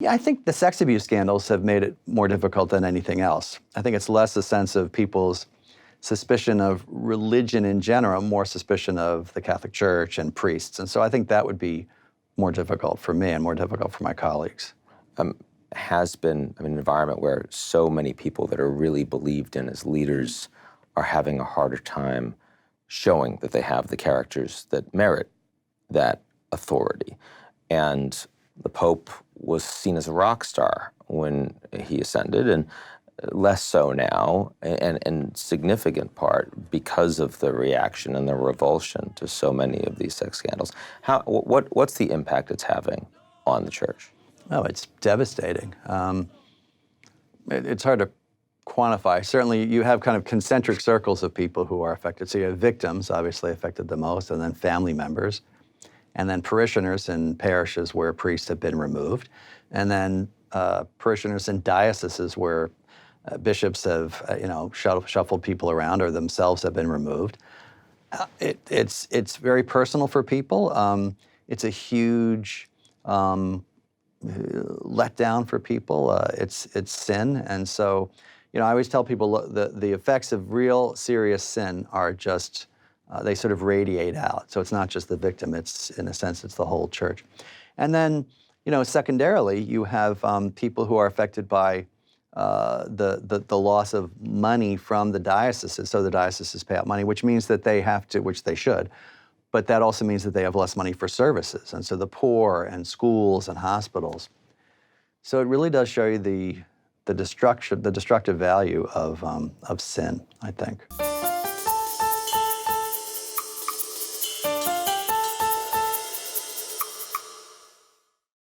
Yeah, I think the sex abuse scandals have made it more difficult than anything else. I think it's less a sense of people's suspicion of religion in general, more suspicion of the Catholic Church and priests. And so I think that would be more difficult for me and more difficult for my colleagues. Has been an environment where so many people that are really believed in as leaders are having a harder time showing that they have the characters that merit that authority. And the Pope was seen as a rock star when he ascended, and less so now, and in significant part because of the reaction and the revulsion to so many of these sex scandals. What's the impact it's having on the church? Oh, it's devastating. It's hard to quantify. Certainly, you have kind of concentric circles of people who are affected. So you have victims, obviously affected the most, and then family members, and then parishioners in parishes where priests have been removed, and then parishioners in dioceses where bishops have, shuffled people around or themselves have been removed. It's very personal for people. It's a huge letdown for people. It's sin, and so I always tell people the effects of real serious sin are just they sort of radiate out. So it's not just the victim; it's in a sense it's the whole church. And then secondarily, you have people who are affected by the loss of money from the dioceses. So the dioceses pay out money, which means that they have to, which they should. But that also means that they have less money for services, and so the poor and schools and hospitals. So it really does show you the destructive value of sin, I think.